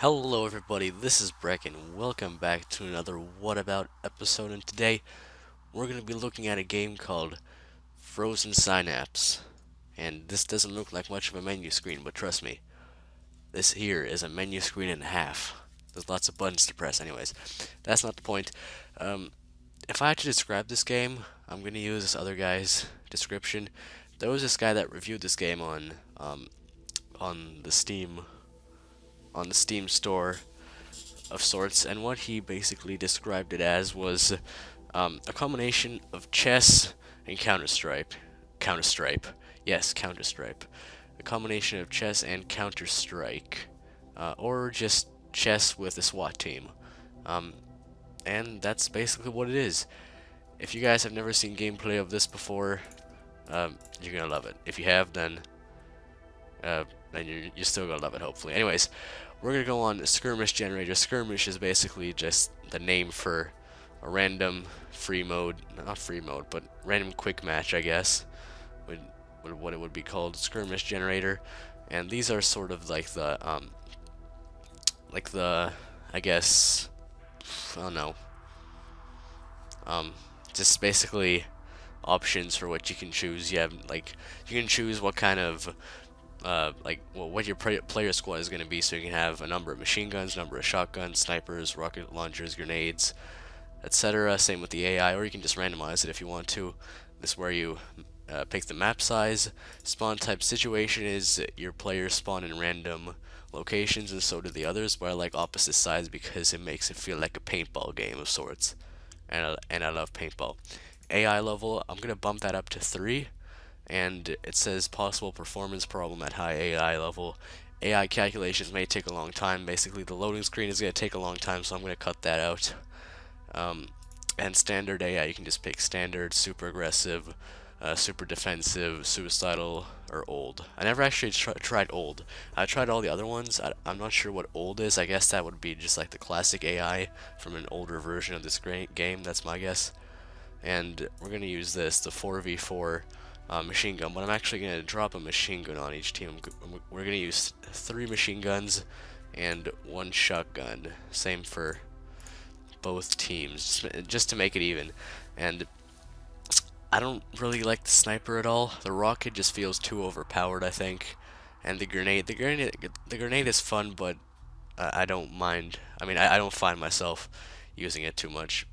Hello everybody, this is Breck and welcome back to another What About episode, and today we're going to be looking at a game called Frozen Synapse. And this doesn't look like much of a menu screen, but trust me, this here is a menu screen and a half. There's lots of buttons to press anyways. That's not the point. Um, if I had to describe this game, I'm going to use this other guy's description. There was this guy that reviewed this game on the Steam on the Steam store of sorts, and what he basically described it as was a combination of chess and Counter-Strike. Counter-Strike. Yes, Counter-Strike. A combination of chess and Counter-Strike. Or just chess with a SWAT team. Um, and that's basically what it is. If you guys have never seen gameplay of this before, you're gonna love it. If you have, uh, then you're still gonna love it, hopefully. Anyways, we're gonna go on skirmish generator. Skirmish is basically just the name for a random free mode, not free mode, but random quick match, I guess, would what it would be called, skirmish generator. And these are sort of like the, I guess, I don't know, um, just basically options for what you can choose. You have you can choose what kind of what your player squad is going to be, so you can have a number of machine guns, number of shotguns, snipers, rocket launchers, grenades, etc. Same with the AI, or you can just randomize it if you want to. This is where you pick the map size. Spawn type situation is your players spawn in random locations, and so do the others, but I like opposite sides because it makes it feel like a paintball game of sorts, and I love paintball. AI level, I'm going to bump that up to 3, and it says possible performance problem at high AI level. AI calculations may take a long time. Basically, the loading screen is going to take a long time, so I'm going to cut that out. Um, and standard AI, you can just pick standard, super aggressive, super defensive, suicidal, or old. I never actually tried old. I tried all the other ones. I'm not sure what old is. I guess that would be just like the classic AI from an older version of this great game. That's my guess. And we're going to use this, the 4v4 machine gun, but I'm actually going to drop a machine gun on each team. We're going to use 3 machine guns and 1 shotgun. Same for both teams, just to make it even. And I don't really like the sniper at all. The rocket just feels too overpowered, I think. And the grenade is fun, but I don't mind. I mean, I don't find myself using it too much.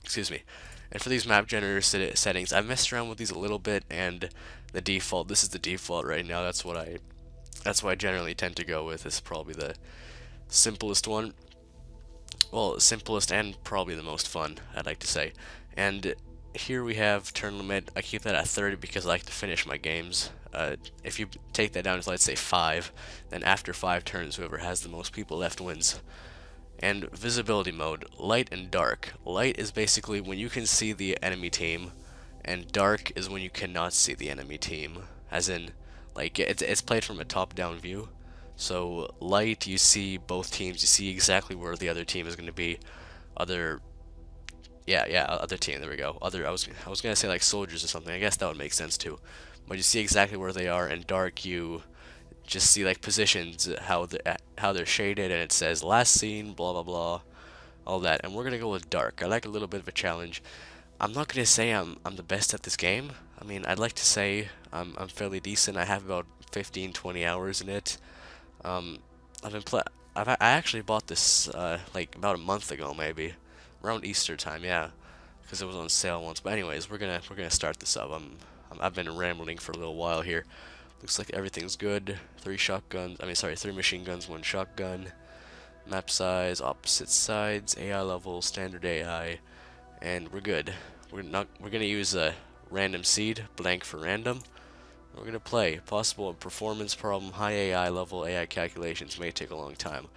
Excuse me. And for these map generator settings, I've messed around with these a little bit, and the default, this is the default right now. That's what I generally tend to go with. It's probably the simplest one. Well, simplest and probably the most fun, I'd like to say. And here we have turn limit. I keep that at 30 because I like to finish my games. If you take that down to, let's say, 5, then after 5 turns, whoever has the most people left wins. And visibility mode, light and dark. Light is basically when you can see the enemy team, and dark is when you cannot see the enemy team. As in, like, it's played from a top-down view. So light, you see both teams, you see exactly where the other team is going to be. Other, yeah, other team. There we go. I was gonna say like soldiers or something. I guess that would make sense too. But you see exactly where they are. And dark, you just see like positions, how they're shaded, and it says last seen, blah blah blah, all that. And we're gonna go with dark. I like a little bit of a challenge. I'm not gonna say I'm the best at this game. I mean, I'd like to say I'm fairly decent. I have about 15-20 hours in it. Um, I've been play. I actually bought this like about a month ago, maybe around Easter time, yeah, because it was on sale once. But anyways, we're gonna start this up. I've been rambling for a little while here. Looks like everything's good. 3 shotguns. I mean, sorry, 3 machine guns, 1 shotgun. Map size, opposite sides, AI level, standard AI, and we're good. We're gonna use a random seed, blank for random. We're gonna play. Possible performance problem, high AI level, AI calculations may take a long time.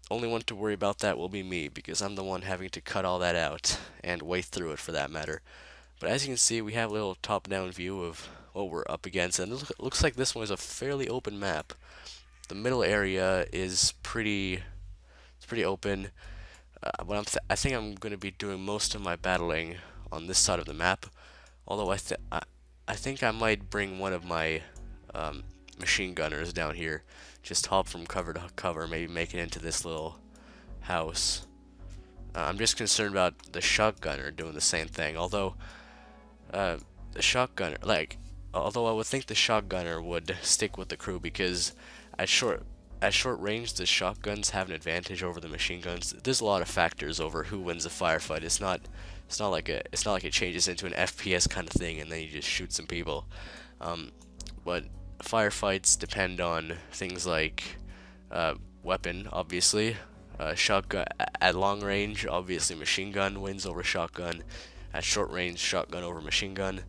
Only one to worry about that will be me, because I'm the one having to cut all that out and wait through it for that matter. But as you can see, we have a little top-down view of what we're up against, and it looks like this one is a fairly open map. The middle area is it's pretty open. But I think I'm going to be doing most of my battling on this side of the map. Although I think I might bring one of my machine gunners down here. Just hop from cover to cover, maybe make it into this little house. I'm just concerned about the shotgunner doing the same thing. Although the shotgunner, although I would think the shotgunner would stick with the crew because at short range, the shotguns have an advantage over the machine guns. There's a lot of factors over who wins a firefight. It's not like it changes into an FPS kind of thing and then you just shoot some people. But firefights depend on things like weapon, obviously. Shotgun at long range, obviously machine gun wins over shotgun. At short range, shotgun over machine gun.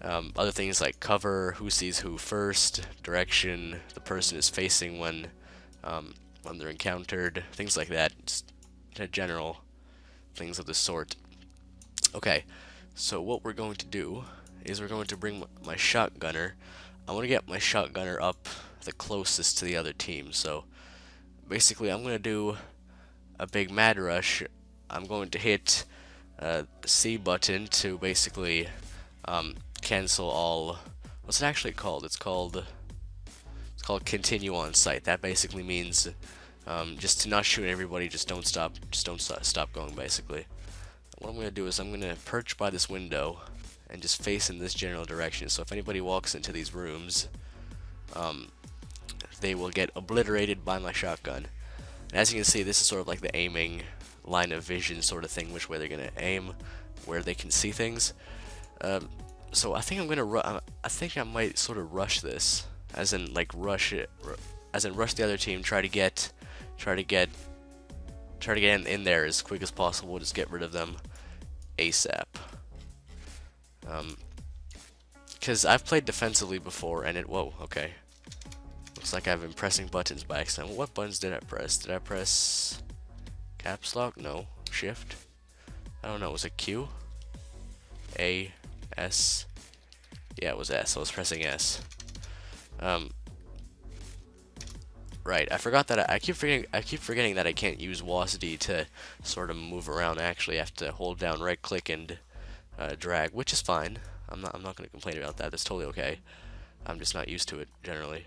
Other things like cover, who sees who first, direction the person is facing when they're encountered, things like that. Just general things of the sort. Okay, so what we're going to do is we're going to bring my shotgunner. I want to get my shotgunner up the closest to the other team. So basically, I'm going to do a big mad rush. I'm going to hit the C button to basically cancel all. What's it actually called? It's called continue on site. That basically means just to not shoot everybody. Just don't stop going. Basically, what I'm gonna do is I'm gonna perch by this window and just face in this general direction. So if anybody walks into these rooms, they will get obliterated by my shotgun. And as you can see, this is sort of like the aiming line of vision sort of thing, which way they're gonna aim, where they can see things. So I think I think I might sort of rush this, as in like rush the other team, try to get in there as quick as possible, just get rid of them ASAP. Because I've played defensively before, and whoa, okay. Looks like I've been pressing buttons by accident. What buttons did I press? Did I press caps lock? No. Shift? I don't know. Was it Q? A? S? Yeah, it was S. I was pressing S. Right. I forgot that I keep forgetting that I can't use WASD to sort of move around. I actually have to hold down right click and drag, which is fine. I'm not going to complain about that. That's totally okay. I'm just not used to it generally.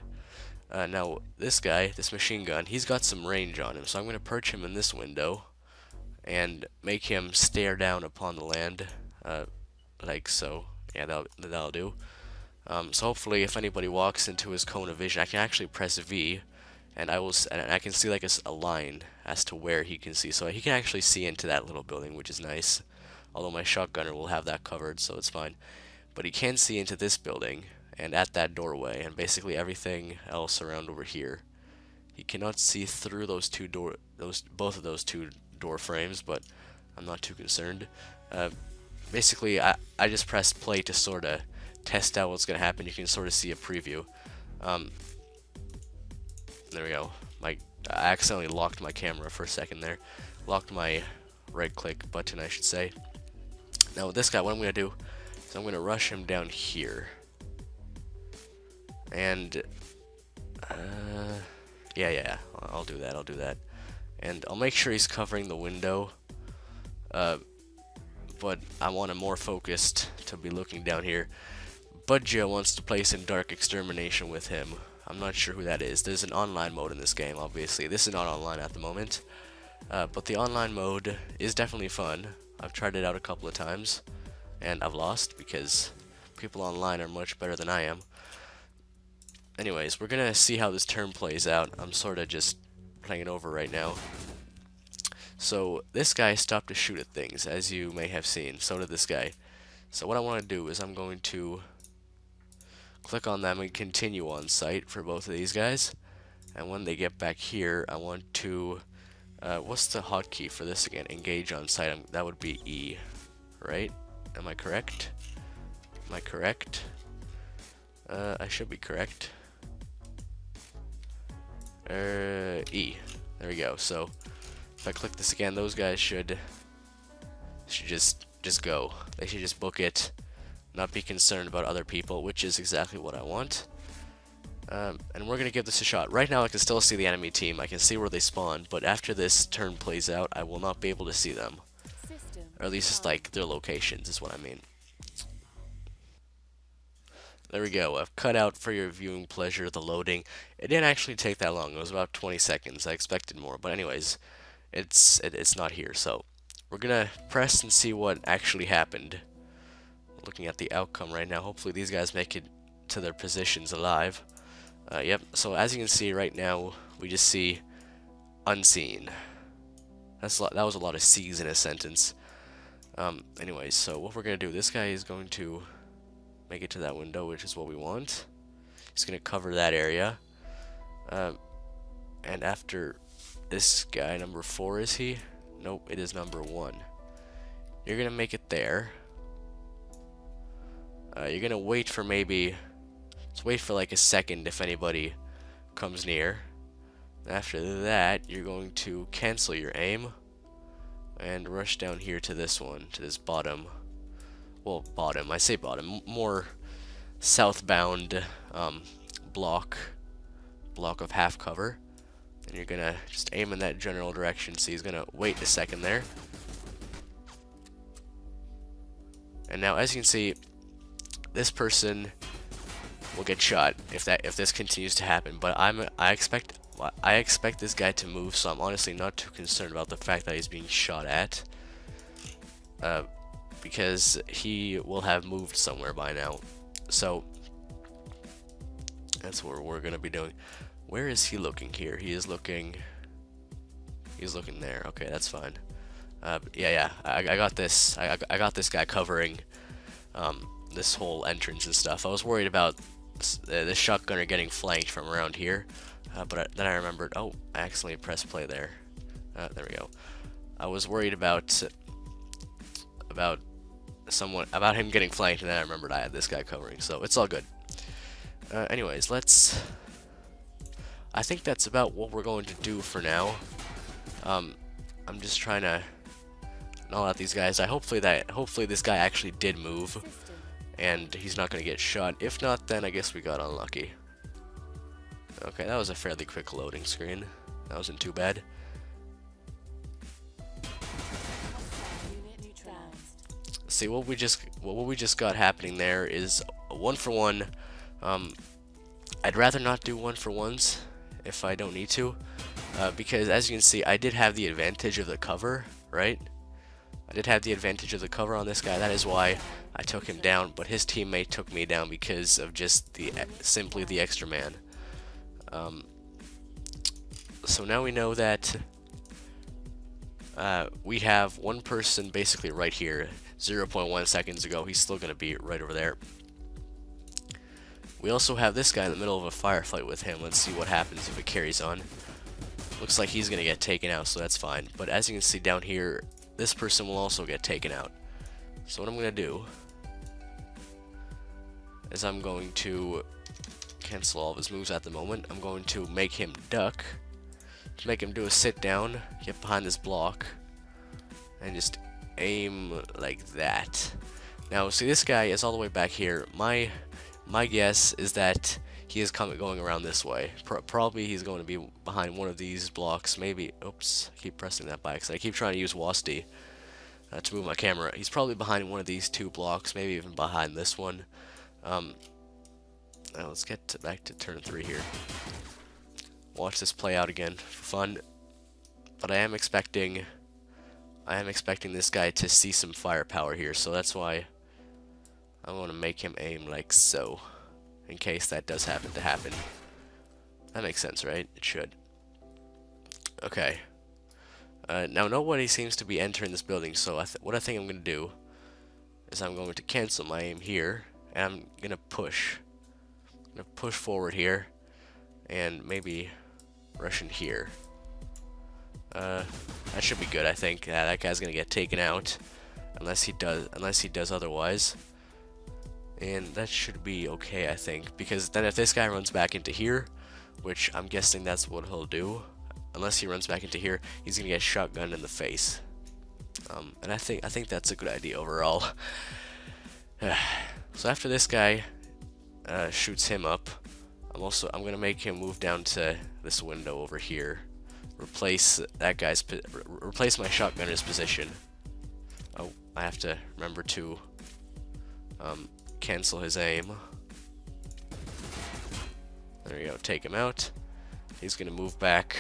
Now, this guy, this machine gun, he's got some range on him, so I'm going to perch him in this window and make him stare down upon the land, like so. Yeah, that'll do. So hopefully, if anybody walks into his cone of vision, I can actually press V, and I can see like a line as to where he can see. So he can actually see into that little building, which is nice. Although my shotgunner will have that covered, so it's fine. But he can see into this building and at that doorway and basically everything else around over here. He cannot see through both of those two door frames, but I'm not too concerned. Basically, I just pressed play to sort of test out what's going to happen. You can sort of see a preview. There we go. I accidentally locked my camera for a second there. Locked my right click button, I should say. Now with this guy, what I'm going to do is I'm going to rush him down here. And, yeah, I'll do that. And I'll make sure he's covering the window. But I want him more focused to be looking down here. Budgia wants to play some Dark Extermination with him. I'm not sure who that is. There's an online mode in this game, obviously. This is not online at the moment. But the online mode is definitely fun. I've tried it out a couple of times, and I've lost because people online are much better than I am. Anyways, we're gonna see how this turn plays out. I'm sort of just playing it over right now. So this guy stopped to shoot at things, as you may have seen. So did this guy. So what I want to do is I'm going to click on them and continue on site for both of these guys. And when they get back here, I want to what's the hotkey for this again? Engage on site. That would be E, right? Am I correct? Am I correct? I should be correct. E. There we go. So if I click this again, those guys should just go. They should just book it, not be concerned about other people, which is exactly what I want. And we're gonna give this a shot. Right now I can still see the enemy team. I can see where they spawn, but after this turn plays out, I will not be able to see them. Or at least it's like their locations is what I mean. There we go. I've cut out for your viewing pleasure the loading. It didn't actually take that long. It was about 20 seconds. I expected more, but anyways, it's not here. So we're gonna press and see what actually happened. Looking at the outcome right now. Hopefully these guys make it to their positions alive. Yep. So as you can see right now, we just see unseen. That was a lot of C's in a sentence. Anyways, so what we're gonna do? This guy is going to make it to that window, which is what we want. He's gonna cover that area. And after this guy, number 4, is he? Nope, it is number 1. You're gonna make it there. You're gonna wait for let's wait for like a second if anybody comes near. After that, you're going to cancel your aim and rush down here to this one, to this bottom. Well, bottom, I say bottom, more southbound block of half cover. And you're gonna just aim in that general direction, so he's gonna wait a second there. And now, as you can see, this person will get shot if this continues to happen. But I expect this guy to move, so I'm honestly not too concerned about the fact that he's being shot at. Because he will have moved somewhere by now. So that's what we're gonna be doing. Where is he looking here? He's looking there. Okay, that's fine. Yeah, I got this. I got this guy covering this whole entrance and stuff. I was worried about the shotgunner getting flanked from around here, but then I remembered. Oh, I accidentally pressed play there. There we go. I was worried about him getting flanked, and then I remembered I had this guy covering, so it's all good. Anyways, I think that's about what we're going to do for now. I'm just trying to null out these guys. Hopefully this guy actually did move, and he's not going to get shot. If not, then I guess we got unlucky. Okay, that was a fairly quick loading screen. That wasn't too bad. See, what we just got happening there is a 1-for-1. I'd rather not do 1-for-1s if I don't need to, because as you can see, I did have the advantage of the cover, right? I did have the advantage of the cover on this guy. That is why I took him down, but his teammate took me down because of just simply the extra man. So now we know that we have one person basically right here. 0.1 seconds ago, he's still gonna be right over there. We also have this guy in the middle of a firefight with him. Let's see what happens if it carries on. Looks like he's gonna get taken out, so that's fine. But as you can see down here, this person will also get taken out. So what I'm gonna do is I'm going to cancel all of his moves at the moment. I'm going to make him duck, to make him do a sit down, get behind this block, and just aim like that. Now, see, this guy is all the way back here. My guess is that he is going around this way. Probably he's going to be behind one of these blocks. Maybe. Oops, I keep pressing that by accident. I keep trying to use WASD to move my camera. He's probably behind one of these 2 blocks. Maybe even behind this one. Now let's get back to turn 3 here. Watch this play out again for fun. But I am expecting this guy to see some firepower here, so that's why I want to make him aim like so, in case that does happen to happen. That makes sense, right? It should. Okay. Now nobody seems to be entering this building, so what I think I'm going to do is I'm going to cancel my aim here, and I'm going to push. I'm going to push forward here, and maybe rush in here. That should be good, I think. Yeah, that guy's gonna get taken out unless he does otherwise. And that should be okay, I think, because then if this guy runs back into here, which I'm guessing that's what he'll do, unless he runs back into here, he's gonna get shotgunned in the face. And I think that's a good idea overall. So after this guy shoots him up, I'm gonna make him move down to this window over here. Replace my shotgunner's position. Oh, I have to remember to cancel his aim. There we go, take him out. He's gonna move back,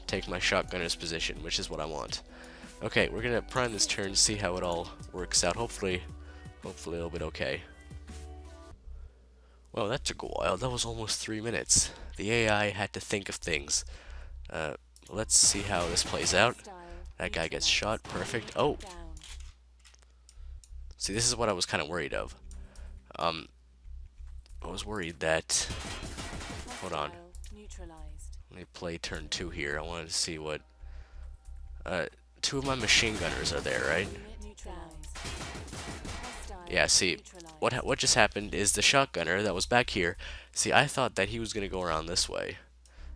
take my shotgunner's position, which is what I want. Okay, we're gonna prime this turn, see how it all works out. Hopefully it'll be okay. Well, that took a while. That was almost 3 minutes. The AI had to think of things. Let's see how this plays out. That guy gets shot. Perfect. Oh! See, this is what I was kind of worried of. I was worried that... Hold on. Let me play turn 2 here. I wanted to see what... 2 of my machine gunners are there, right? Yeah, see, what just happened is the shotgunner that was back here, see, I thought that he was going to go around this way.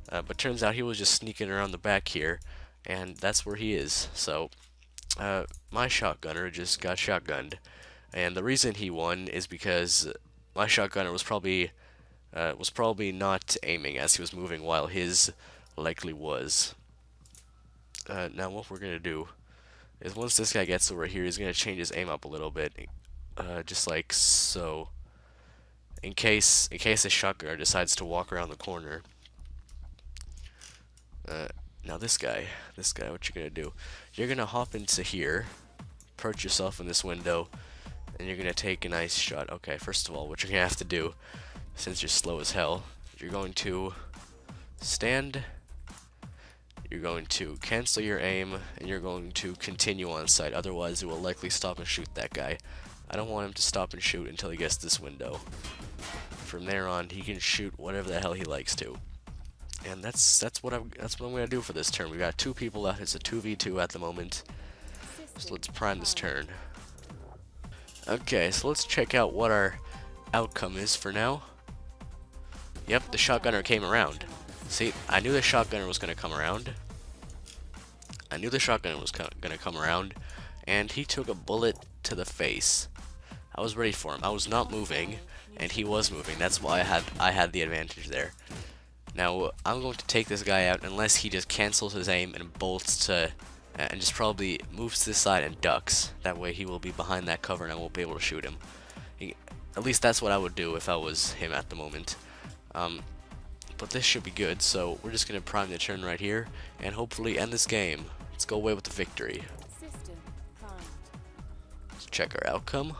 But turns out he was just sneaking around the back here, and that's where he is. So, my shotgunner just got shotgunned. And the reason he won is because my shotgunner was probably not aiming as he was moving, while his likely was. Now what we're gonna do is once this guy gets over here, he's gonna change his aim up a little bit, just like so. In case the shotgunner decides to walk around the corner. Now this guy, what you're gonna do? You're gonna hop into here, perch yourself in this window, and you're gonna take a nice shot. Okay, first of all, what you're gonna have to do, since you're slow as hell, you're going to stand, you're going to cancel your aim, and you're going to continue on sight, otherwise it will likely stop and shoot that guy. I don't want him to stop and shoot until he gets this window. From there on, he can shoot whatever the hell he likes to. And that's what I'm gonna do for this turn. We got 2 people left. It's a 2v2 at the moment. So let's prime this turn. Okay, so let's check out what our outcome is for now. Yep, the shotgunner came around. See, I knew the shotgunner was gonna come around. And he took a bullet to the face. I was ready for him. I was not moving, and he was moving. That's why I had the advantage there. Now, I'm going to take this guy out unless he just cancels his aim and bolts to, and just probably moves to the side and ducks. That way he will be behind that cover and I won't be able to shoot him. At least that's what I would do if I was him at the moment. But this should be good, so we're just going to prime the turn right here and hopefully end this game. Let's go away with the victory. Let's check our outcome.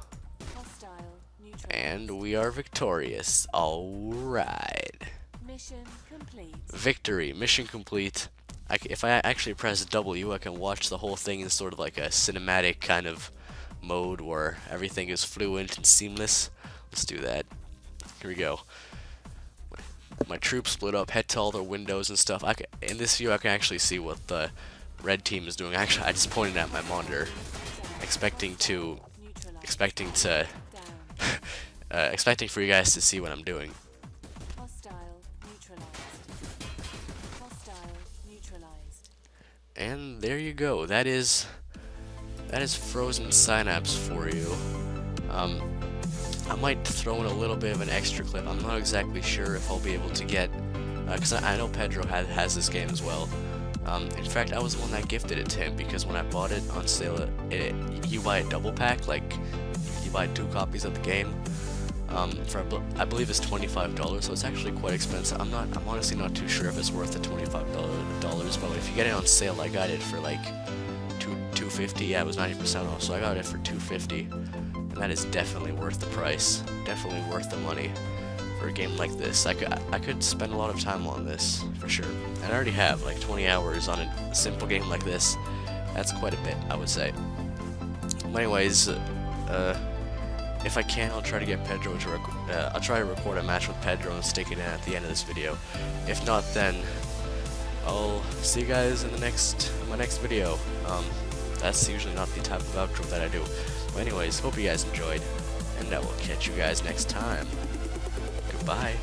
And we are victorious. Alright. Mission complete. Victory. Mission complete. If I actually press W, I can watch the whole thing in sort of like a cinematic kind of mode where everything is fluent and seamless. Let's do that. Here we go. My troops split up, head to all their windows and stuff. In this view, I can actually see what the red team is doing. Actually, I just pointed at my monitor, expecting for you guys to see what I'm doing. And there you go. That is frozen Synapse for you. I might throw in a little bit of an extra clip. I'm not exactly sure if I'll be able to get, because I know Pedro has this game as well. In fact, I was the one that gifted it to him, because when I bought it on sale, you buy a double pack, like you buy 2 copies of the game. For I believe it's $25, so it's actually quite expensive. I'm honestly not too sure if it's worth the $25, but if you get it on sale, I got it for like $2.50. Yeah, it was 90% off, so I got it for $2.50, and that is definitely worth the price. Definitely worth the money for a game like this. I could spend a lot of time on this for sure, and I already have like 20 hours on a simple game like this. That's quite a bit, I would say. But anyways, if I can, I'll try to get Pedro to I'll try to record a match with Pedro and stick it in at the end of this video. If not, then I'll see you guys in my next video. That's usually not the type of outro that I do. But anyways, hope you guys enjoyed, and I will catch you guys next time. Goodbye.